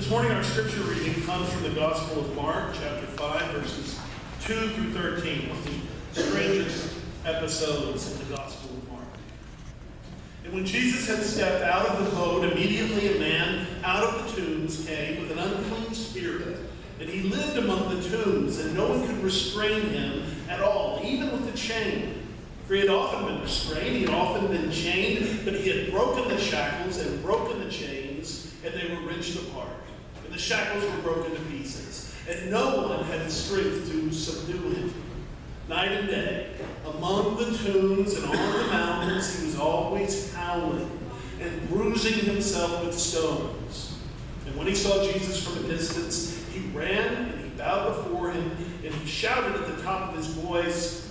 This morning our scripture reading comes from the Gospel of Mark, chapter 5, verses 2 through 13, one of the strangest episodes in the Gospel of Mark. And when Jesus had stepped out of the boat, immediately a man out of the tombs came with an unclean spirit. And he lived among the tombs, and no one could restrain him at all, even with a chain. For he had often been restrained, he had often been chained, but he had broken the shackles and broken the chains, and they were wrenched apart. And the shackles were broken to pieces, and no one had the strength to subdue him. Night and day, among the tombs and on the mountains, he was always howling and bruising himself with stones. And when he saw Jesus from a distance, he ran and he bowed before him, and he shouted at the top of his voice,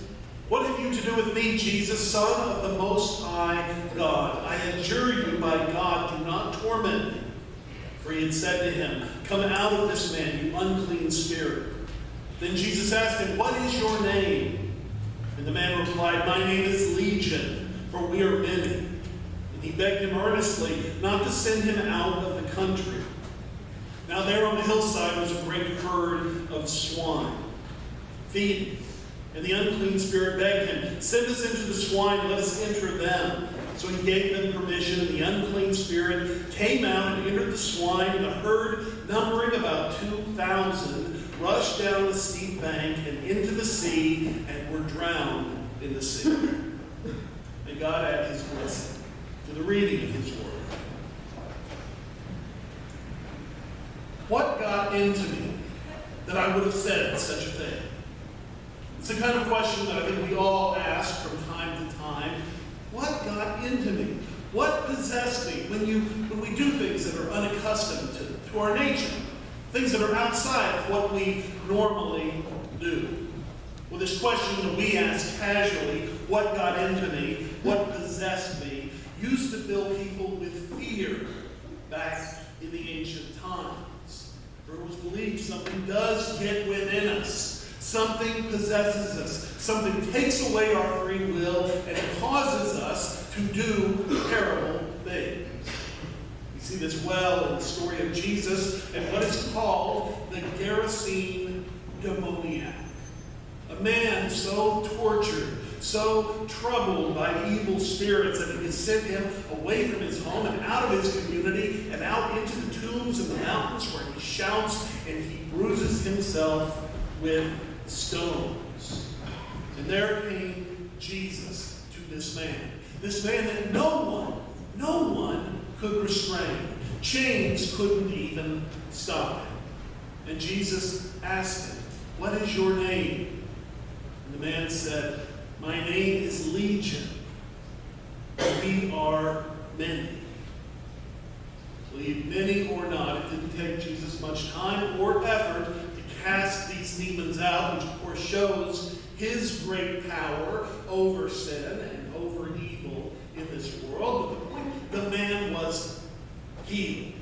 "What have you to do with me, Jesus, Son of the Most High God? I adjure you by God, do not torment me." For he had said to him, "Come out of this man, you unclean spirit." Then Jesus asked him, "What is your name?" And the man replied, "My name is Legion, for we are many." And he begged him earnestly not to send him out of the country. Now there on the hillside was a great herd of swine feeding. And the unclean spirit begged him, "Send us into the swine, let us enter them." So he gave them permission, and the unclean spirit came out and entered the swine, and the herd, numbering about 2,000, rushed down the steep bank and into the sea, and were drowned in the sea. May God add his blessing to the reading of his word. What got into me that I would have said such a thing? It's the kind of question that I think we all ask from time to time. What got into me? What possessed me when we do things that are unaccustomed to our nature? Things that are outside of what we normally do. Well, this question that we ask casually, what got into me, what possessed me, used to fill people with fear back in the ancient times. For it was believed something does get within us. Something possesses us. Something takes away our free will, and it causes us to do terrible things. We see this well in the story of Jesus and what is called the Gerasene demoniac. A man so tortured, so troubled by evil spirits that it has sent him away from his home and out of his community and out into the tombs and the mountains, where he shouts and he bruises himself with stones. And there came Jesus to this man that no one could restrain. Chains couldn't even stop him. And Jesus asked him, "What is your name?" And the man said, "My name is Legion. We are many." Believe many or not, it didn't take Jesus much time or effort to cast these demons out, which of course shows his great power over sin and over evil in this world. But the point, the man was healed.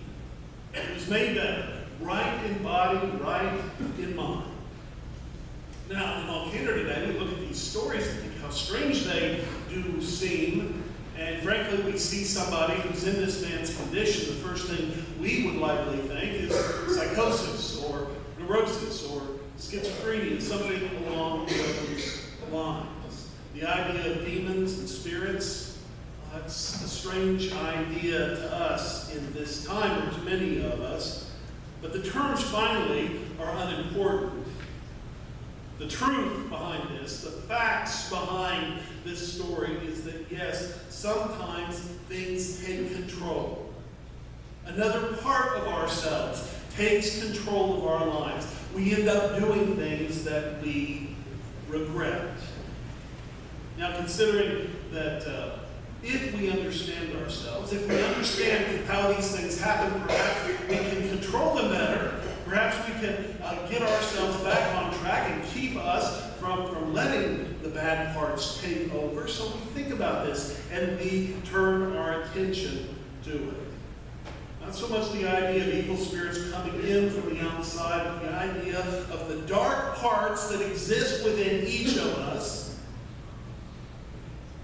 And he was made better, right in body, right in mind. Now, in all candor today, we look at these stories and think how strange they do seem. And frankly, we see somebody who's in this man's condition, the first thing we would likely think is psychosis or neurosis or schizophrenia, something along those lines. The idea of demons and spirits, that's a strange idea to us in this time, or to many of us. But the terms finally are unimportant. The truth behind this, the facts behind this story is that yes, sometimes things take control. Another part of ourselves takes control of our lives. We end up doing things that we regret. Now, considering that if we understand ourselves, if we understand how these things happen, perhaps we can control them better. Perhaps we can get ourselves back on track and keep us from letting the bad parts take over. So we think about this and we turn our attention to it. Not so much the idea of evil spirits coming in from the outside, but the idea of the dark parts that exist within each of us,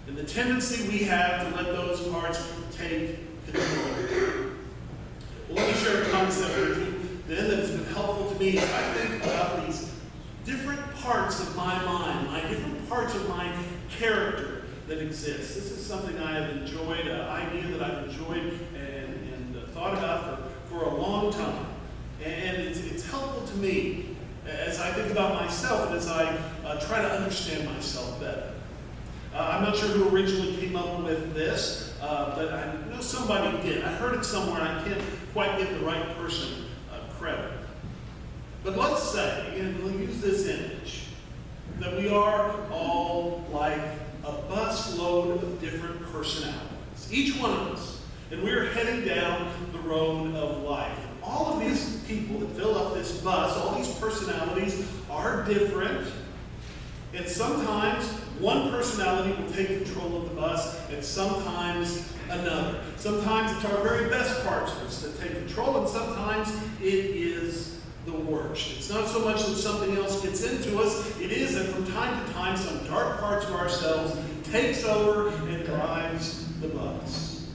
and the tendency we have to let those parts take control. Well, let me share a concept with you me as I think about these different parts of my mind, my different parts of my character that exist. This is something I have enjoyed, an idea that I've enjoyed and thought about for a long time. And it's helpful to me as I think about myself and as I try to understand myself better. I'm not sure who originally came up with this, but I know somebody did. I heard it somewhere, and I can't quite give the right person credit. But let's say, and we'll use this image, that we are all like a bus load of different personalities, each one of us, and we're heading down the road of life. All of these people that fill up this bus, all these personalities are different, and sometimes one personality will take control of the bus, and sometimes another. Sometimes it's our very best parts of us that take control, and sometimes it is the worst. It's not so much that something else gets into us, it is that from time to time some dark parts of ourselves takes over and drives the bus.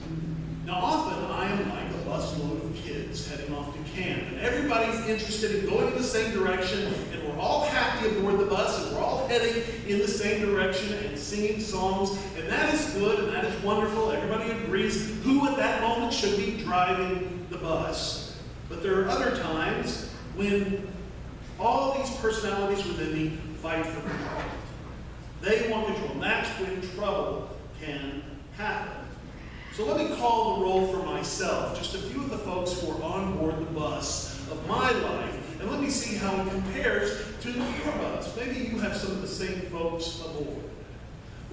Now often I am like a busload of kids heading off to camp, and everybody's interested in going in the same direction, and we're all happy aboard the bus, and we're all heading in the same direction and singing songs, and that is good and that is wonderful. Everybody agrees who at that moment should be driving the bus. But there are other times when all these personalities within me fight for control. They want control, and that's when trouble can happen. So let me call the roll for myself, just a few of the folks who are on board the bus of my life, and let me see how it compares to your bus. Maybe you have some of the same folks aboard.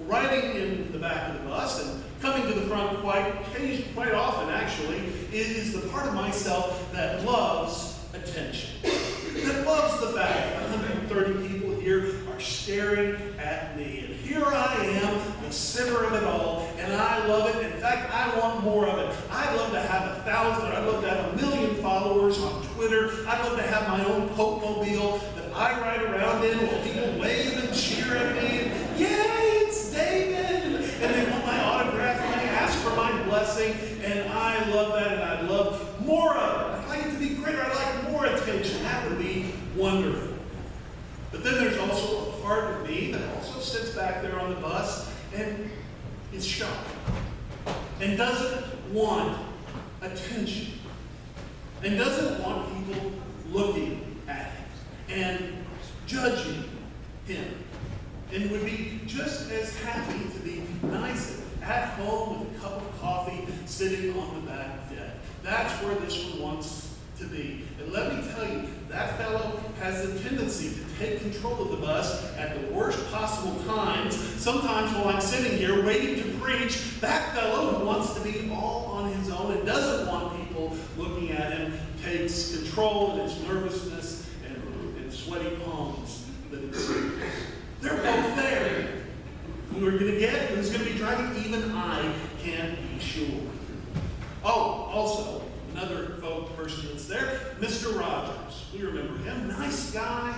Riding in the back of the bus and coming to the front quite often, actually, is the part of myself that loves attention. That loves the fact that 130 people here are staring at me. And here I am, the center of it all, and I love it. In fact, I want more of it. I'd love to have 1,000, I'd love to have 1 million followers on Twitter. I'd love to have my own Pope Mobile that I ride around in while people wave and cheer at me. And, yay, it's David! And they want my autograph and they ask for my blessing. And I love that, and I'd love more of it. I'd like it to be greater. I'd like more attention. That would be wonderful. But then there's also a part of me that also sits back there on the bus and is shy and doesn't want attention and doesn't want people looking at him and judging him, and would be just as happy to be nice at home with a cup of coffee sitting on the back deck. That's where this one wants to be. And let me tell you, that fellow has the tendency to take control of the bus at the worst possible times. Sometimes while I'm sitting here waiting to preach, that fellow who wants to be all on his own and doesn't want people looking at him takes control, and his nervousness and sweaty palms that ensues. They're both there. Who are going to get? Who's going to be driving? Even I can't be sure. Oh, also, another person that's there, Mr. Rogers. We remember him. Nice guy.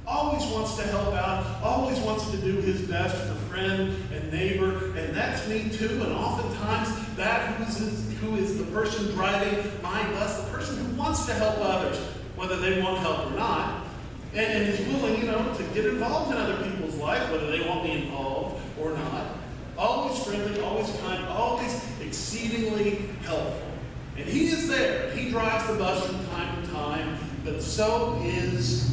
Always wants to help out. Always wants to do his best for friend and neighbor. And that's me too. And oftentimes, that who is the person driving my bus, the person who wants to help others, whether they want help or not, and is willing, to get involved in other people's life, whether they want me involved or not. Always friendly, always kind, always exceedingly helpful. And he is there. He drives the bus from time to time, but so is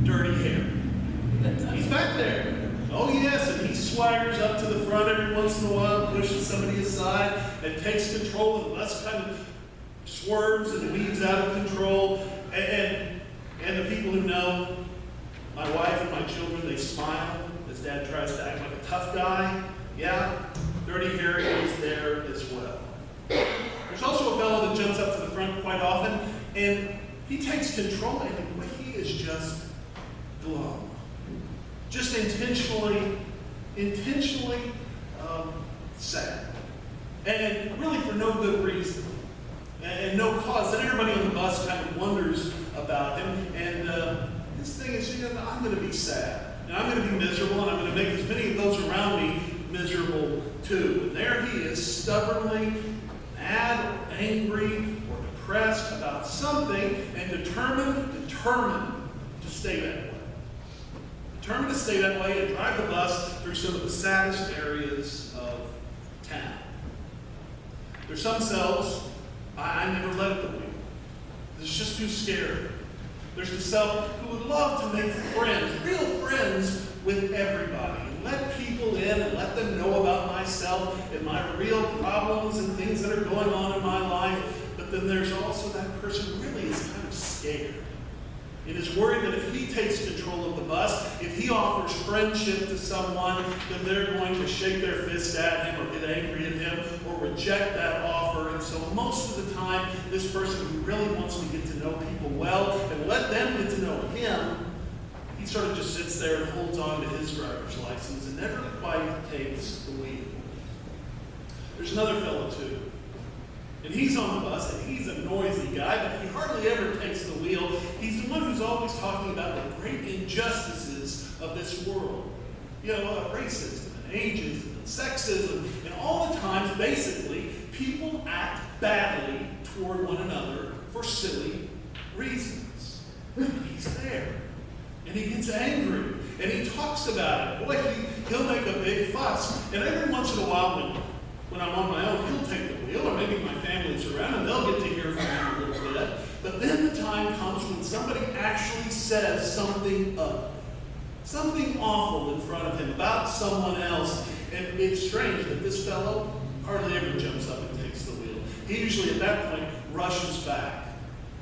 Dirty Harry. He's back there. Oh yes, and he swaggers up to the front every once in a while, pushes somebody aside, and takes control, and the bus kind of swerves and weaves out of control. And the people who know my wife and my children, they smile as Dad tries to act like a tough guy. Yeah, Dirty Harry is there as well. There's also a fellow that jumps up to the front quite often, and he takes control, and he is just glum. Just intentionally sad. And really for no good reason. And no cause. Then everybody on the bus kind of wonders about him. And his thing is, I'm going to be sad. And I'm going to be miserable, and I'm going to make as many of those around me miserable too. And there he is, stubbornly mad or angry or depressed about something, and determined determined to stay that way. Determined to stay that way and drive the bus through some of the saddest areas of town. There's some selves I never let at the wheel. It's just too scary. There's the self who would love to make friends, real friends with everybody, and let people in and let them know about myself and my real problems and things that are going on in my life. But then there's also that person who really is kind of scared and is worried that if he takes control of the bus, if he offers friendship to someone, then they're going to shake their fist at him or get angry at him or reject that offer. And so most of the time, this person who really wants to get to know people well and let them get to know him, he sort of just sits there and holds on to his driver's license and never quite takes the wheel. There's another fellow too. And he's on the bus, and he's a noisy guy, but he hardly ever takes the wheel. He's the one who's always talking about the great injustices of this world. You know, racism and ageism and sexism, and all the times, basically, people act badly toward one another for silly reasons. And he's there. And he gets angry, and he talks about it. Boy, he'll make a big fuss. And every once in a while, when I'm on my own, he'll take the wheel, or maybe my family's around, and they'll get to hear from him a little bit. But then the time comes when somebody actually says something ugly, something awful in front of him about someone else. And it's strange that this fellow hardly ever jumps up and takes the wheel. He usually, at that point, rushes back.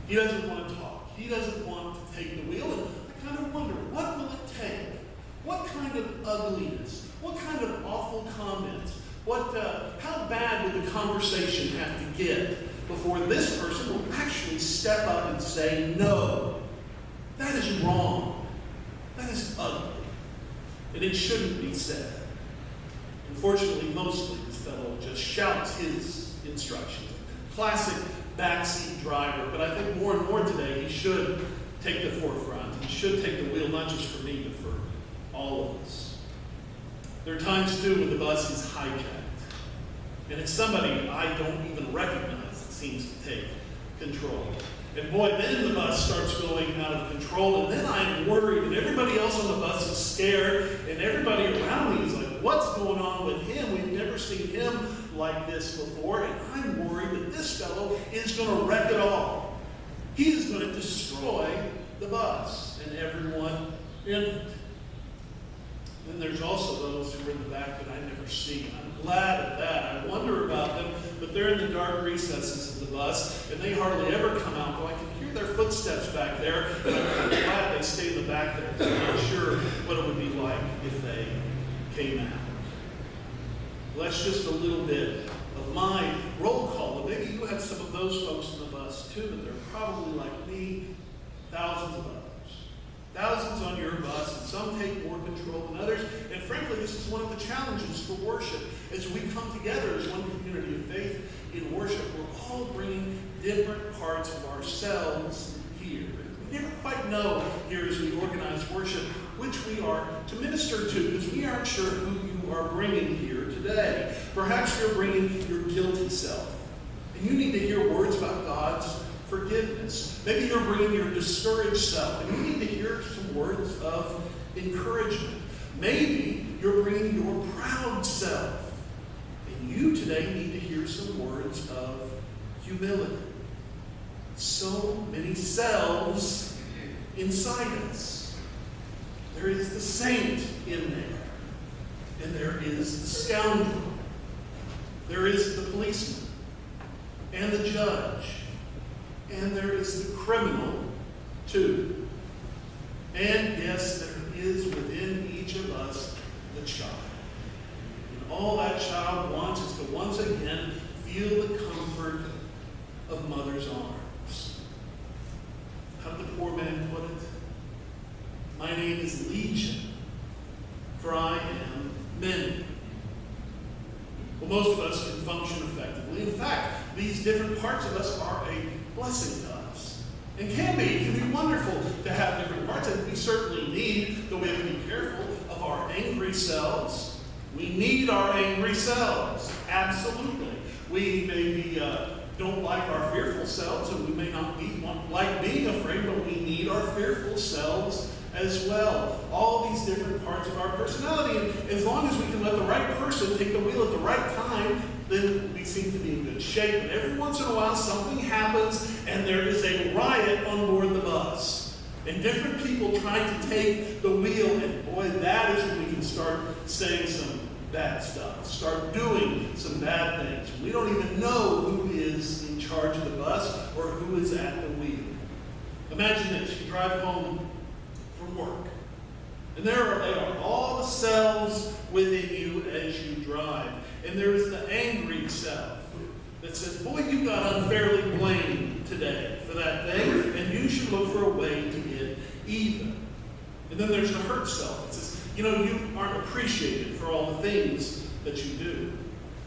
He doesn't want to talk. He doesn't want to take the wheel. And I kind of wonder, what will it take? What kind of ugliness? What kind of awful comments? How bad would the conversation have to get before this person will actually step up and say, no, that is wrong. That is ugly. And it shouldn't be said. Unfortunately, mostly this fellow just shouts his instructions. Classic backseat driver, but I think more and more today he should take the forefront. He should take the wheel, not just for me, but for all of us. There are times, too, when the bus is hijacked. And it's somebody I don't even recognize that seems to take control. And boy, then the bus starts going out of control, and then I'm worried, and everybody else on the bus is scared, and everybody around me is like, what's going on with him? We've never seen him like this before, and I'm worried that this fellow is going to wreck it all. He is going to destroy the bus and everyone in it. Then there's also those who are in the back that I never see. I'm glad of that. I wonder about them, but they're in the dark recesses of the bus, and they hardly ever come out, though I can hear their footsteps back there, and I'm glad they stay in the back there, because I'm not sure what it would be like if they came out. Well, that's just a little bit of my roll call, and maybe you have some of those folks in the bus, too, but they're probably like me, thousands of others. Thousands on your bus, and some take more control than others. And frankly, this is one of the challenges for worship. As we come together as one community of faith in worship, we're all bringing different parts of ourselves here. We never quite know here as we organize worship which we are to minister to, because we aren't sure who you are bringing here today. Perhaps you're bringing your guilty self, and you need to hear words about God's forgiveness. Maybe you're bringing your discouraged self, and you need to hear some words of encouragement. Maybe you're bringing your proud self, and you today need to hear some words of humility. So many selves inside us. There is the saint in there, and there is the scoundrel. There is the policeman and the judge. And there is the criminal, too. And yes, there is within each of us the child. And all that child wants is to once again feel the comfort of mother's arms. How did the poor man put it? My name is Legion, for I am many. Well, most of us can function effectively. In fact, these different parts of us are a blessing to us. And can be. It can be wonderful to have different parts. And we certainly need, though we have to be careful, of our angry selves. We need our angry selves. Absolutely. We maybe don't like our fearful selves, and we may not like being afraid, but we need our fearful selves as well. All these different parts of our personality. And as long as we can let the right person take the wheel at the right time, then we seem to be in good shape. But every once in a while, something happens, and there is a riot on board the bus. And different people trying to take the wheel, and boy, that is when we can start saying some bad stuff, start doing some bad things. We don't even know who is in charge of the bus or who is at the wheel. Imagine this, you drive home from work, and there they are, all the selves within you as you drive. And there is the angry self that says, boy, you got unfairly blamed today for that thing, and you should look for a way to get even. And then there's the hurt self that says, you aren't appreciated for all the things that you do.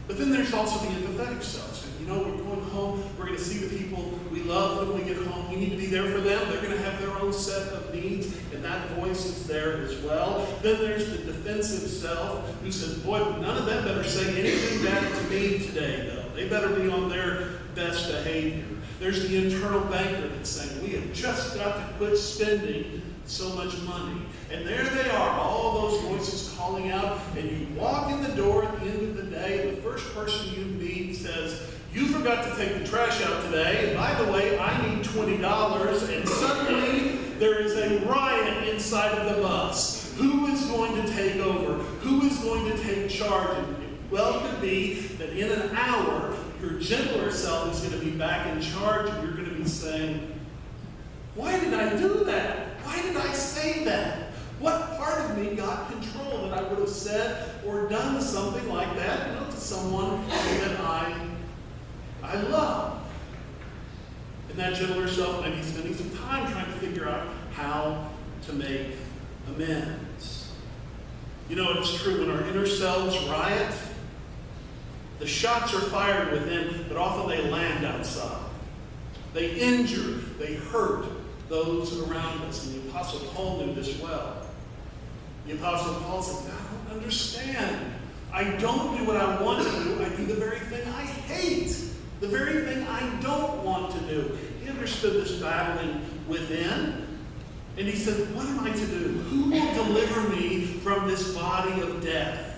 But then there's also the empathetic self. So, we're going home, we're going to see the people we love when we get home. We need to be there for them. They're going to have their own set of needs, and that voice is there as well. Then there's the defensive self who says, boy, none of them better say anything bad to me today, though. They better be on their best behavior. There's the internal banker that's saying, we have just got to quit spending so much money. And there they are, all those voices calling out, and you walk in the door at the end of the day, and the first person you meet says, you forgot to take the trash out today, and by the way, I need $20, and suddenly there is a riot inside of the bus. Who is going to take over? Who is going to take charge? And it well could be that in an hour, your gentler self is going to be back in charge, and you're going to be saying, why did I do that? Why did I say that? What part of me got control that I would have said or done something like that, to someone that I love? And that gentler self might be spending some time trying to figure out how to make amends. It's true, when our inner selves riot, the shots are fired within, but often they land outside. They injure, they hurt those around us. And the Apostle Paul knew this well. The Apostle Paul says, I don't understand. I don't do what I want to do. I do the very thing I hate. The very thing I don't want to do. He understood this battling within. And he said, what am I to do? Who will deliver me from this body of death?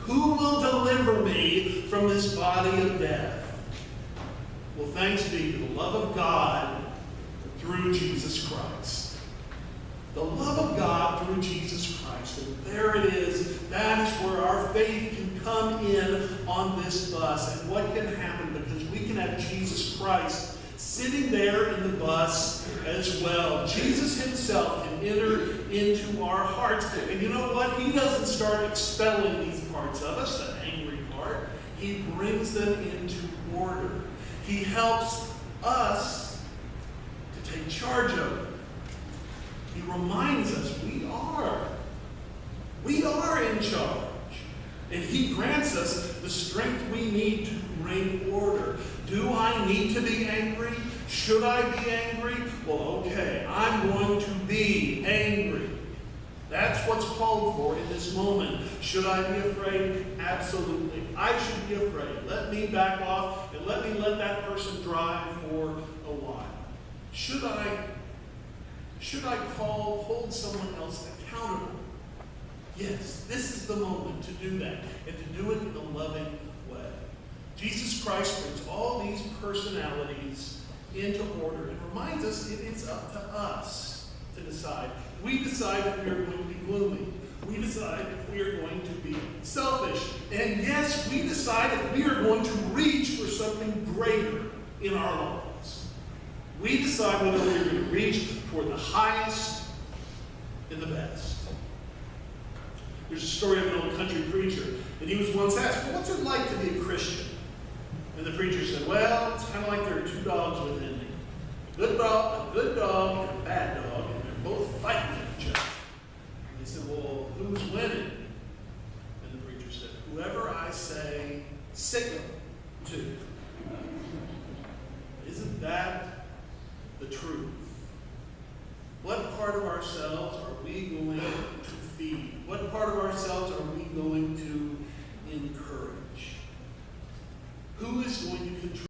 Who will deliver me from this body of death? Well, thanks be to the love of God through Jesus Christ. The love of God through Jesus Christ. And there it is. That is where our faith can come in on this bus. And what can happen? Because we can have Jesus Christ sitting there in the bus as well. Jesus himself can enter into our hearts. And you know what? He doesn't start expelling these parts of us, the angry part. He brings them into order. He helps us to take charge of it. He reminds us we are in charge. And he grants us the strength we need to bring order. Do I need to be angry? Should I be angry? Well, okay, I'm going to be angry. That's what's called for in this moment. Should I be afraid? Absolutely. I should be afraid. Let me back off and let me let that person drive for a while. Should I hold someone else accountable? Yes, this is the moment to do that, and to do it in a loving way. Jesus Christ brings all these personalities into order and reminds us it is up to us to decide. We decide if we are going to be gloomy. We decide if we are going to be selfish. And yes, we decide if we are going to reach for something greater in our lives. We decide whether we're going to reach toward the highest and the best. There's a story of an old country preacher, and he was once asked, well, what's it like to be a Christian? And the preacher said, well, it's kind of like there are two dogs within me. A good dog and a bad dog, and they're both fighting at each other. And he said, well, who's winning? And the preacher said, whoever I say sick them to. Isn't that the truth? What part of ourselves are we going to feed? What part of ourselves are we going to encourage? Who is going to control